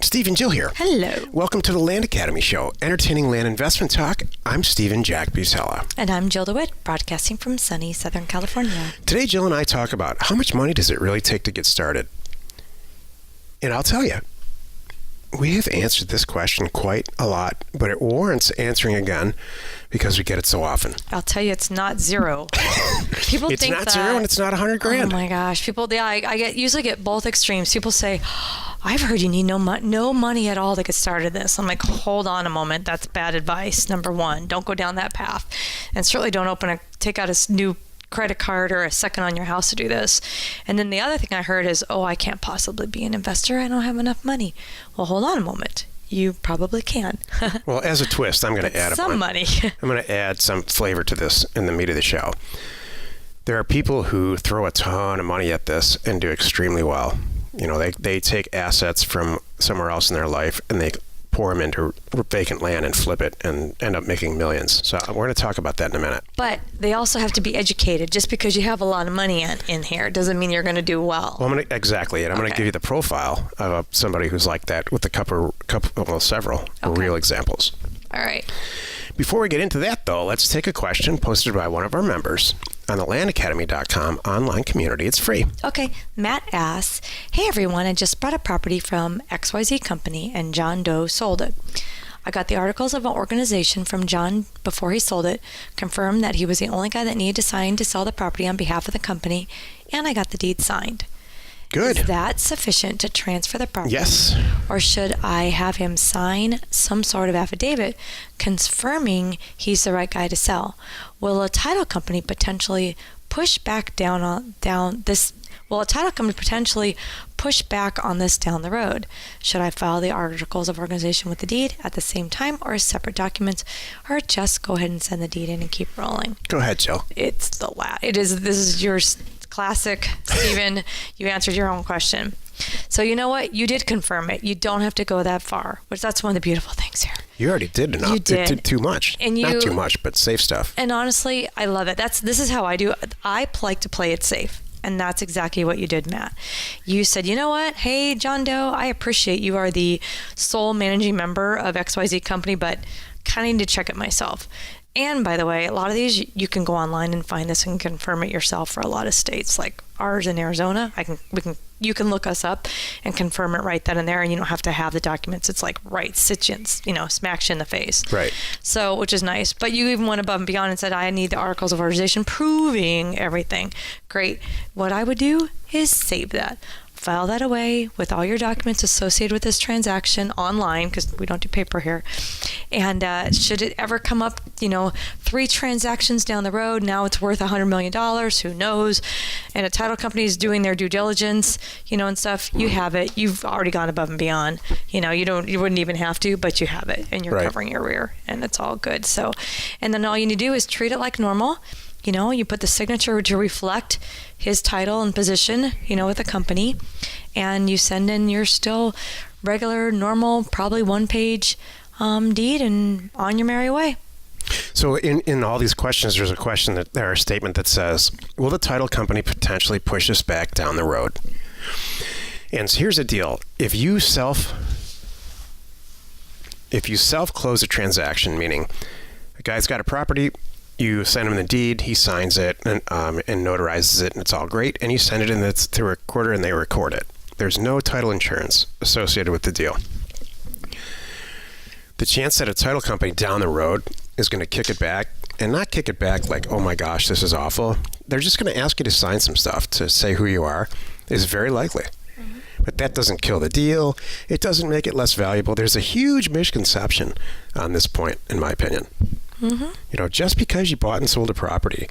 Steve and Jill here. Hello. Welcome to the Land Academy Show, entertaining land investment talk. I'm Stephen Jack Busella. And I'm Jill DeWitt, broadcasting from sunny Southern California. Today, Jill and I talk about how much money does it really take to get started? And I'll tell you, we have answered this question quite a lot, but it warrants answering again because we get it so often. I'll tell you, it's not zero. People it's think not that, zero and it's not $100,000. Oh my gosh. People, usually get both extremes. People say, I've heard you need no money at all to get started this. I'm like, hold on a moment. That's bad advice. Number one, don't go down that path. And certainly don't take out a new credit card or a second on your house to do this. And then the other thing I heard is, I can't possibly be an investor. I don't have enough money. Well, hold on a moment. You probably can. Well, as a twist, I'm going to add some money. I'm going to add some flavor to this in the meat of the show. There are people who throw a ton of money at this and do extremely well. You know, they take assets from somewhere else in their life and they pour them into vacant land and flip it and end up making millions. So we're going to talk about that in a minute. But they also have to be educated. Just because you have a lot of money in here doesn't mean you're going to do well. Well, exactly. And I'm going to give you the profile of somebody who's like that with several real examples. All right. Before we get into that, though, let's take a question posted by one of our members on the landacademy.com online community. It's free. Okay. Matt asks, hey, everyone, I just bought a property from XYZ company and John Doe sold it. I got the articles of organization from John before he sold it, confirmed that he was the only guy that needed to sign to sell the property on behalf of the company, and I got the deed signed. Good. Is that sufficient to transfer the property? Yes. Or should I have him sign some sort of affidavit confirming he's the right guy to sell? Will a title company potentially push back on this down the road? Should I file the articles of organization with the deed at the same time or as separate documents, or just go ahead and send the deed in and keep rolling? Go ahead, Jill. This is your classic, Stephen. You answered your own question. So you know what? You did confirm it. You don't have to go that far, which that's one of the beautiful things here. You already did enough. You did. Too much. Not too much, but safe stuff. And honestly, I love it. This is how I do. I like to play it safe. And that's exactly what you did, Matt. You said, you know what? Hey, John Doe, I appreciate you are the sole managing member of XYZ company, but kind of need to check it myself. And by the way, a lot of these, you can go online and find this and confirm it yourself for a lot of states, like ours in Arizona. You can look us up and confirm it right then and there, and you don't have to have the documents. It's like smacks you in the face. Right. So, which is nice. But you even went above and beyond and said, I need the articles of organization proving everything. Great. What I would do is save that. File that away with all your documents associated with this transaction online, because we don't do paper here. And should it ever come up, 3 transactions down the road, now it's worth $100 million, who knows? And a title company is doing their due diligence, and stuff. You have it. You've already gone above and beyond. You wouldn't even have to, but you have it, and you're covering your rear, and it's all good. So, and then all you need to do is treat it like normal. You put the signature to reflect his title and position, with the company, and you send in your still regular, normal, probably one-page deed, and on your merry way. So in all these questions, there's a statement that says, will the title company potentially push us back down the road? And so here's the deal. If you self-close a transaction, meaning the guy's got a property, you send him the deed, he signs it and notarizes it, and it's all great. And you send it in to a recorder, and they record it. There's no title insurance associated with the deal. The chance that a title company down the road is going to kick it back, and not kick it back like, oh my gosh, this is awful. They're just going to ask you to sign some stuff to say who you are, is very likely. Mm-hmm. But that doesn't kill the deal. It doesn't make it less valuable. There's a huge misconception on this point, in my opinion. Mm-hmm. Just because you bought and sold a property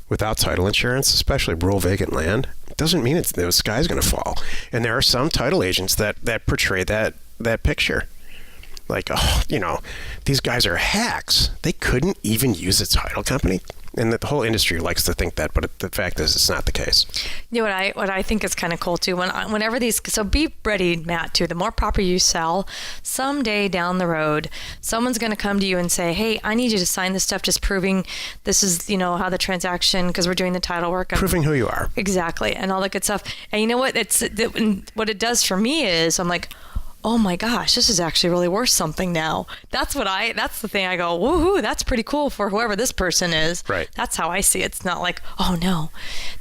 without title insurance, especially rural vacant land, doesn't mean the sky's going to fall. And there are some title agents that portray that picture. Like, these guys are hacks. They couldn't even use a title company. And the whole industry likes to think that, but the fact is, it's not the case. What I think is kind of cool too. Whenever so be ready, Matt. Too. The more property you sell, someday down the road, someone's going to come to you and say, "Hey, I need you to sign this stuff, just proving this is how the transaction, because we're doing the title work, proving who you are." Exactly, and all that good stuff. And you know what? What it does for me is I'm like, oh my gosh, this is actually really worth something now. That's the thing I go, woohoo, that's pretty cool for whoever this person is. Right. That's how I see it. It's not like, oh no,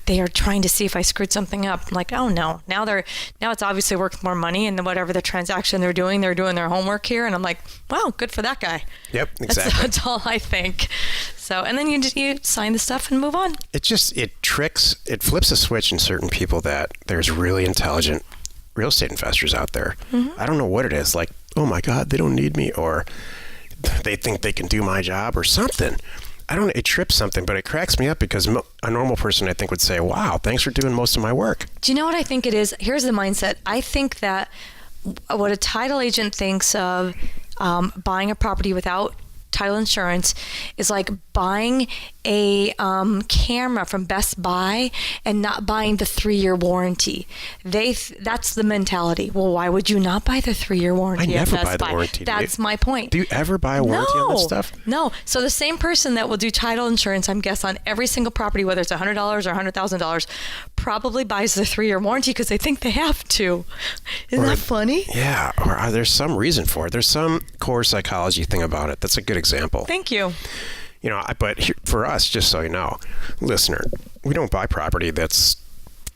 they are trying to see if I screwed something up. I'm like, oh no, now it's obviously worth more money, and whatever the transaction they're doing their homework here. And I'm like, wow, good for that guy. Yep, exactly. That's all I think. So, and then you sign the stuff and move on. It flips a switch in certain people that there's really intelligent real estate investors out there. Mm-hmm. I don't know what it is. Like, oh my God, they don't need me, or they think they can do my job or something. I don't know. It trips something, but it cracks me up because a normal person, I think, would say, wow, thanks for doing most of my work. Do you know what I think it is? Here's the mindset. I think that what a title agent thinks of buying a property without title insurance is like buying a camera from Best Buy and not buying the 3-year warranty. That's the mentality. Well, why would you not buy the 3-year warranty? I never buy the warranty. That's my point. Do you ever buy a warranty on that stuff? No. So the same person that will do title insurance, I'm guessing, on every single property, whether it's $100 or $100,000, probably buys the 3-year warranty because they think they have to. Isn't that funny? Yeah. Or there's some reason for it. There's some core psychology thing about it. That's a good example. Thank you. But for us, just so you know, listener, we don't buy property that's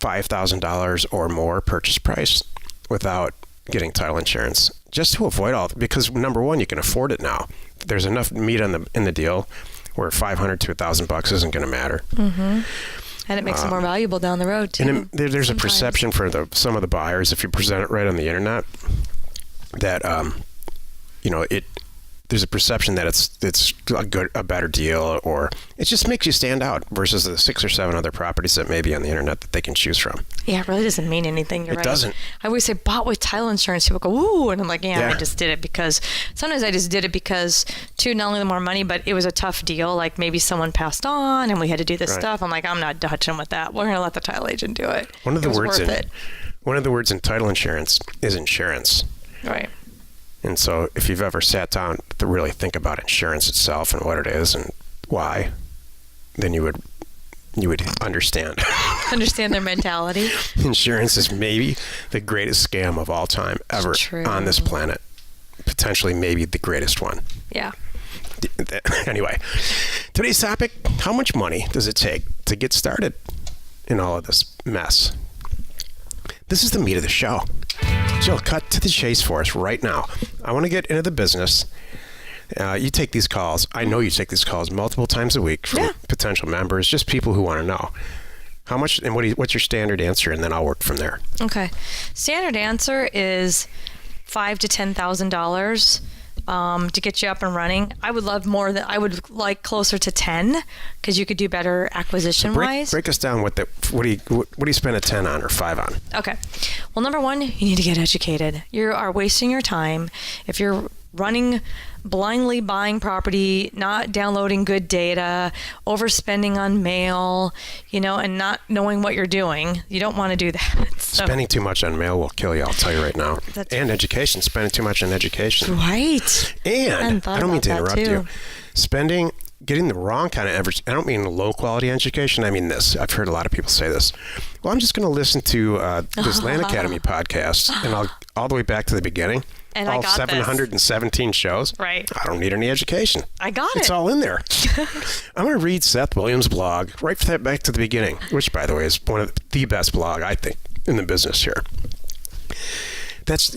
$5,000 or more purchase price without getting title insurance, just to avoid because number one, you can afford it now. There's enough meat in the deal where $500 to $1,000 isn't going to matter. Mm-hmm. And it makes it more valuable down the road too. And there's a perception for some of the buyers, if you present it right on the internet, that there's a perception that it's a better deal, or it just makes you stand out versus the 6 or 7 other properties that may be on the internet that they can choose from. Yeah, it really doesn't mean anything. You're right. It doesn't. I always say bought with title insurance. People go, ooh, and I'm like, yeah, I just did it because sometimes I just did it because not only the more money, but it was a tough deal. Like maybe someone passed on and we had to do this stuff. I'm like, I'm not touching with that. We're going to let the title agent do it. One of the words in title insurance is insurance. Right. And so if you've ever sat down to really think about insurance itself and what it is and why, then you would understand. Understand their mentality. Insurance is maybe the greatest scam of all time ever on this planet. Potentially maybe the greatest one. Yeah. Anyway, today's topic, how much money does it take to get started in all of this mess? This is the meat of the show. Jill, cut to the chase for us right now. I want to get into the business. You take these calls. I know you take these calls multiple times a week from potential members, just people who want to know. How much, and what's your standard answer? And then I'll work from there. Okay. Standard answer is $5,000 to $10,000 to get you up and running. I would love more than, I would like closer to 10 because you could do better acquisition wise. Break us down what do you spend a 10 on or 5 on? Okay. Well, number one, you need to get educated. You are wasting your time if you're blindly buying property, not downloading good data, overspending on mail, and not knowing what you're doing. You don't want to do that. So, spending too much on mail will kill you, I'll tell you right now. And education, spending too much on education. Right. And I don't mean to interrupt you. Getting the wrong kind of I don't mean low quality education. I mean this. I've heard a lot of people say this. Well, I'm just going to listen to this Land Academy podcast, and I'll all the way back to the beginning. And all I got 717 shows. Right. I don't need any education. I got it. It's all in there. I'm going to read Seth Williams' blog right back to the beginning, which, by the way, is one of the best blog, I think, in the business here. That's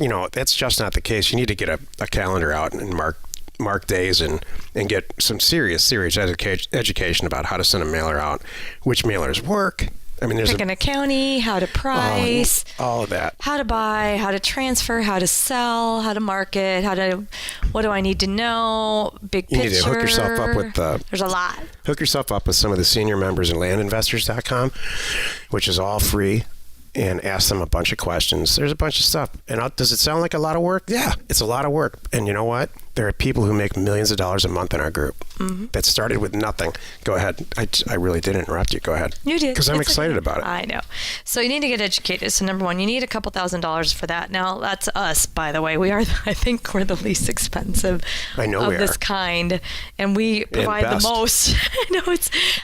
just not the case. You need to get a calendar out and mark days and get some serious education about how to send a mailer out, which mailers work. I mean, there's pick an county, how to price, all of that, how to buy, how to transfer, how to sell, how to market, what do I need to know? Big picture. You need to hook yourself up with. There's a lot. Hook yourself up with some of the senior members in landinvestors.com, which is all free, and ask them a bunch of questions. There's a bunch of stuff. And does it sound like a lot of work? Yeah, it's a lot of work. And you know what? There are people who make millions of dollars a month in our group that started with nothing. Go ahead. I really did interrupt you. Go ahead. You did. Because I'm It's excited okay. about it. I know. So you need to get educated. So number one, you need a couple $1,000s for that. Now that's us, by the way. We are, I think we're the least expensive I know of we this are. kind. And we provide the best. most. I know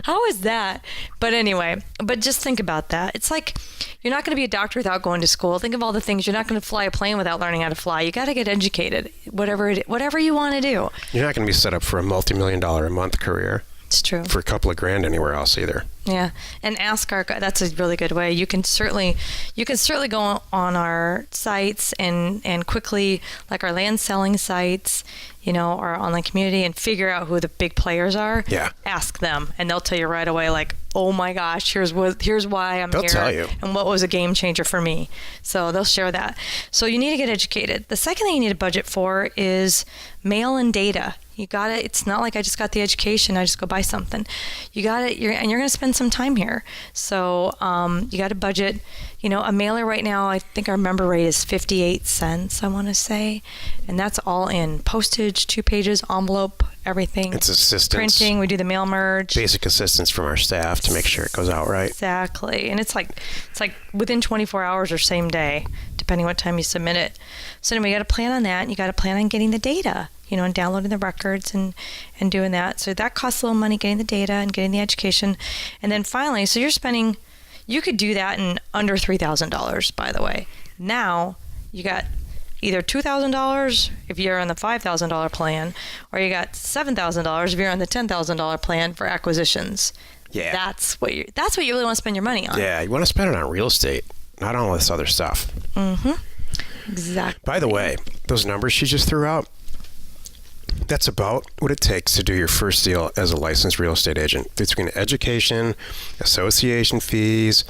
how is that? But anyway, but just think about that. It's like, you're not going to be a doctor without going to school. Think of all the things. You're not going to fly a plane without learning how to fly. You got to get educated, whatever you want to do. You're not going to be set up for a multi-million-dollar a month career It's true. for a couple of grand anywhere else either. Yeah, and ask our. That's a really good way. You can certainly go on our sites and quickly, like our land selling sites, our online community, and figure out who the big players are. Yeah. Ask them, and they'll tell you right away. Like, oh my gosh, here's why I'm They'll here. tell you. And what was a game changer for me. So they'll share that. So you need to get educated. The second thing you need a budget for is mail and data. You got it. It's not like I just got the education. I just go buy something. You got it. You're going to spend some time here. So you got to budget. A mailer right now, I think our member rate is 58 cents, I want to say. And that's all in postage, 2 pages, envelope, everything. It's assistance. Printing. We do the mail merge. Basic assistance from our staff to make sure it goes out right. Exactly. And it's like within 24 hours or same day, depending what time you submit it. So anyway, you got to plan on that. And you got to plan on getting the data, and downloading the records and doing that. So that costs a little money, getting the data and getting the education. And then finally, so you could do that in under $3,000, by the way. Now you got either $2,000 if you're on the $5,000 plan, or you got $7,000 if you're on the $10,000 plan for acquisitions. Yeah. That's what you really want to spend your money on. Yeah, you want to spend it on real estate, not on all this other stuff. Exactly. By the way, those numbers she just threw out, that's about what it takes to do your first deal as a licensed real estate agent. Between education, association fees,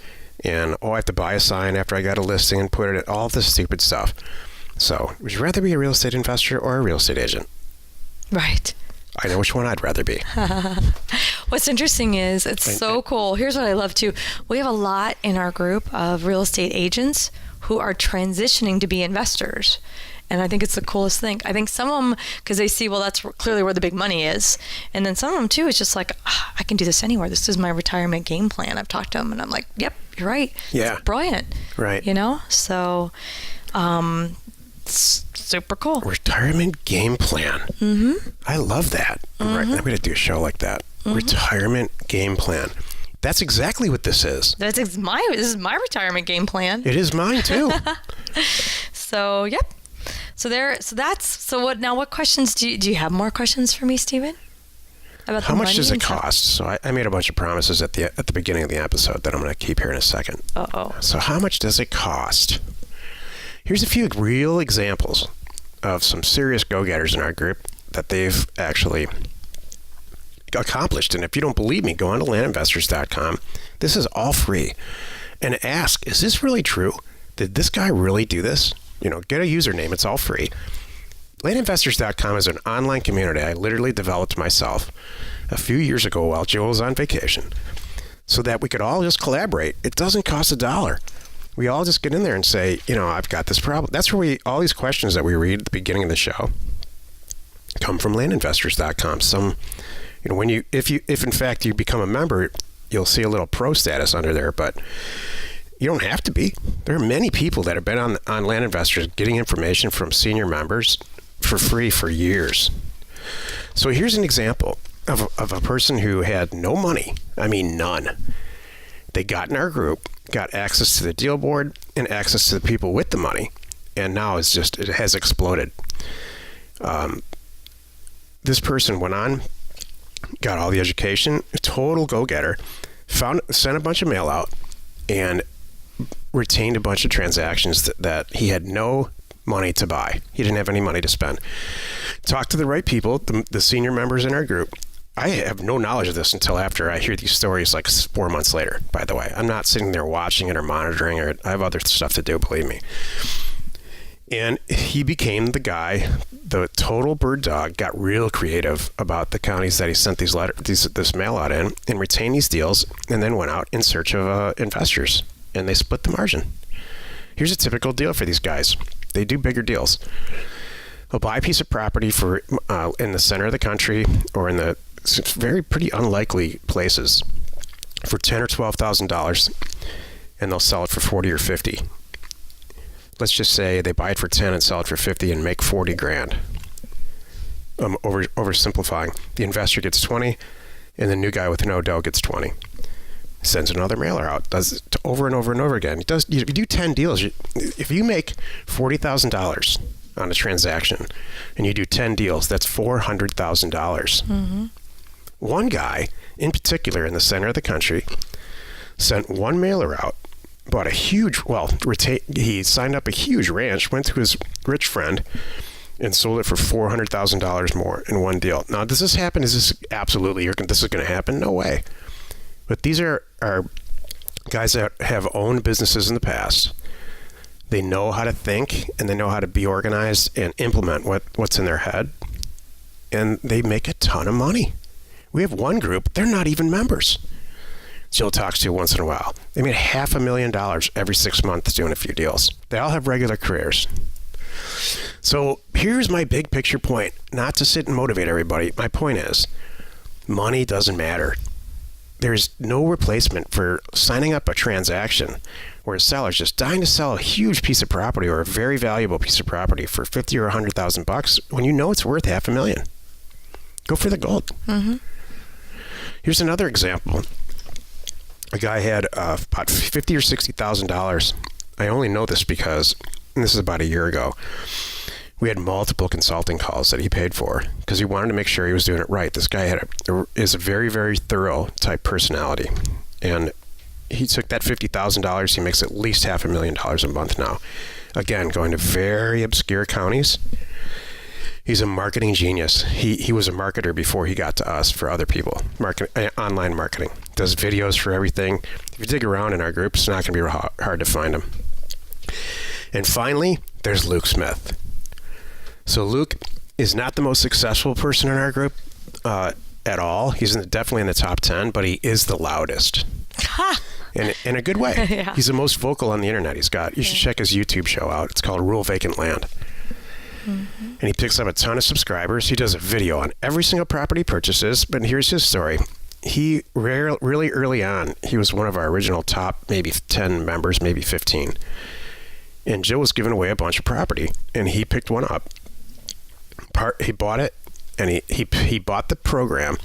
and, I have to buy a sign after I got a listing and put it at all this stupid stuff. So, would you rather be a real estate investor or a real estate agent? Right. I know which one I'd rather be. What's interesting is it's so cool. Here's what I love too. We have a lot in our group of real estate agents who are transitioning to be investors. And I think it's the coolest thing. I think some of them, because they see, well, that's clearly where the big money is. And then some of them, too, it's just like, I can do this anywhere. This is my retirement game plan. I've talked to them, and I'm like, yep, you're right. Yeah. It's brilliant. Right. So it's super cool. Retirement game plan. Mm-hmm. I love that. Right. I'm going to do a show like that. Retirement game plan. That's exactly what this is. This is my retirement game plan. It is mine, too. So, yep. What questions do you have more questions for me, Stephen? About How much does it and stuff? cost? So I made a bunch of promises at the beginning of the episode that I'm going to keep here in a second. Uh-oh. So how much does it cost? Here's a few real examples of some serious go-getters in our group that they've actually accomplished. And if you don't believe me, go on to landinvestors.com. This is all free. And ask, is this really true? Did this guy really do this? Get a username. It's all free. Landinvestors.com is an online community I literally developed myself a few years ago while Joe was on vacation so that we could all just collaborate. It doesn't cost $1. We all just get in there and say, I've got this problem. That's where all these questions that we read at the beginning of the show come from landinvestors.com. If in fact you become a member, you'll see a little pro status under there, but you don't have to be. There are many people that have been on Land Investors getting information from senior members for free for years. So here's an example of a person who had no money. I mean, none. They got in our group, got access to the deal board and access to the people with the money, and now it has exploded. This person went on, got all the education, a total go-getter, sent a bunch of mail out, and retained a bunch of transactions that he had no money to buy. He didn't have any money to spend. Talked to the right people, the senior members in our group. I have no knowledge of this until after I hear these stories like 4 months later, by the way. I'm not sitting there watching it or monitoring it. I have other stuff to do, believe me. And he became the guy, the total bird dog, got real creative about the counties that he sent this mail out in and retained these deals, and then went out in search of investors, and they split the margin. Here's a typical deal for these guys. They do bigger deals. They'll buy a piece of property for in the center of the country or in the very pretty unlikely places for $10,000 or $12,000, and they'll sell it for 40 or 50. Let's just say they buy it for 10 and sell it for 50 and make 40 grand. Oversimplifying. The investor gets 20, and the new guy with no dough gets 20. Sends another mailer out, does it over and over and over again. If you do 10 deals, if you make $40,000 on a transaction and you do 10 deals, that's $400,000. Mm-hmm. One guy in particular in the center of the country sent one mailer out, bought a huge, he signed up a huge ranch, went to his rich friend and sold it for $400,000 more in one deal. Now, does this happen? Is this absolutely, this is going to happen? No way. But these are guys that have owned businesses in the past. They know how to think, and they know how to be organized and implement what's in their head. And they make a ton of money. We have one group, they're not even members. Jill talks to once in a while. They made $500,000 every 6 months doing a few deals. They all have regular careers. So here's my big picture point. Not to sit and motivate everybody. My point is, money doesn't matter. There's no replacement for signing up a transaction where a seller's just dying to sell a huge piece of property or a very valuable piece of property for $50,000 or $100,000 when you know it's worth $500,000. Go for the gold. Mm-hmm. Here's another example. A guy had about $50,000 or $60,000. I only know this because, and this is about a year ago, we had multiple consulting calls that he paid for because he wanted to make sure he was doing it right. This guy is a very, very thorough type personality. And he took that $50,000. He makes at least $500,000 a month now. Again, going to very obscure counties. He's a marketing genius. He was a marketer before he got to us for other people. Online marketing. Does videos for everything. If you dig around in our group, it's not going to be hard to find him. And finally, there's Luke Smith. So Luke is not the most successful person in our group at all. He's definitely in the top 10, but he is the loudest. Ha! In a good way. Yeah. He's the most vocal on the internet. You should check his YouTube show out. It's called Rule Vacant Land. Mm-hmm. And he picks up a ton of subscribers. He does a video on every single property he purchases. But here's his story. He really early on, he was one of our original top maybe 10 members, maybe 15. And Jill was giving away a bunch of property, and he picked one up. He bought it, and he bought the program,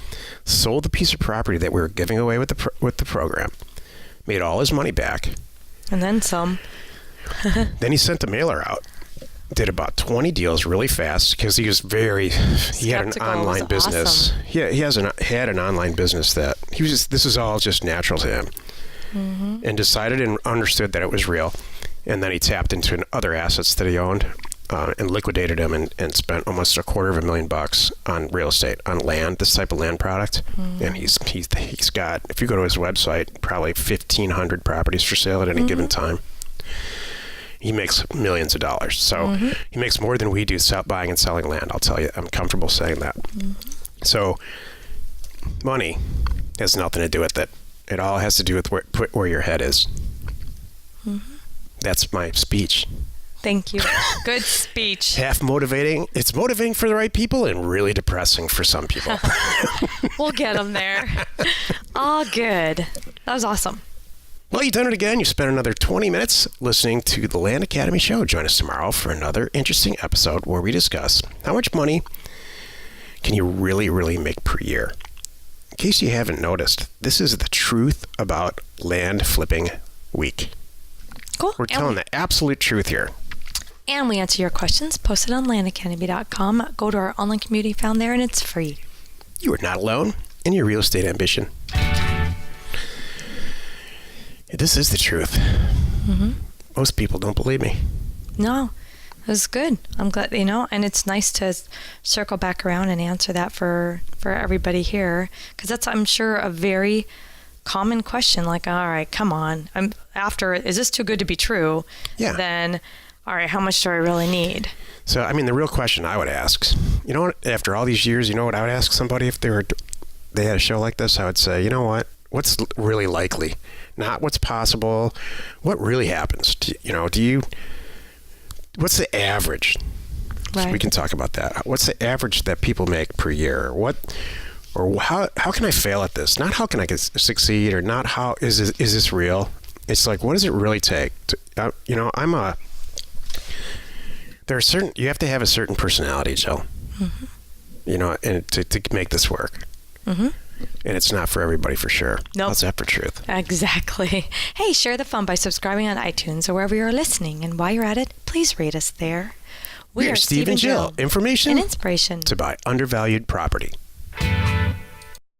sold the piece of property that we were giving away with the program, made all his money back, and then some. Then he sent a mailer out, did about 20 deals really fast because he had an online business. Awesome. Yeah, he had an online business that this is all just natural to him, mm-hmm. and decided and understood that it was real, and then he tapped into other assets that he owned. And liquidated them and spent almost $250,000 on real estate, on land, this type of land product. Mm-hmm. And he's got, if you go to his website, probably 1,500 properties for sale at any mm-hmm. given time. He makes millions of dollars. So mm-hmm. he makes more than we do buying and selling land. I'll tell you, I'm comfortable saying that. Mm-hmm. So money has nothing to do with it. It all has to do with where your head is. Mm-hmm. That's my speech. Thank you. Good speech. Half motivating. It's motivating for the right people and really depressing for some people. We'll get them there. All good. That was awesome. Well, you've done it again. You spent another 20 minutes listening to the Land Academy Show. Join us tomorrow for another interesting episode where we discuss how much money can you really, really make per year. In case you haven't noticed, this is the truth about land flipping week. Cool. We're telling the absolute truth here. And we answer your questions posted on landacademy.com. Go to our online community found there, and it's free. You are not alone in your real estate ambition. This is the truth. Mm-hmm. Most people don't believe me. No, that's good. I'm glad, and it's nice to circle back around and answer that for everybody here, because that's, I'm sure, a very common question. Like, all right, come on. Is this too good to be true? Yeah. Then, all right, how much do I really need? So, the real question I would ask, after all these years, what I would ask somebody if they had a show like this? I would say, what's really likely? Not what's possible. What really happens? What's the average? So we Right. can talk about that. What's the average that people make per year? Or how can I fail at this? Not how can I succeed, or not how is this real? It's like, what does it really take? You have to have a certain personality, Jill. Mm-hmm. And to make this work. Mm-hmm. And it's not for everybody, for sure. Nope. How's that for truth? Exactly. Hey, share the fun by subscribing on iTunes or wherever you're listening. And while you're at it, please rate us there. We are Steve and Jill. Information and inspiration to buy undervalued property.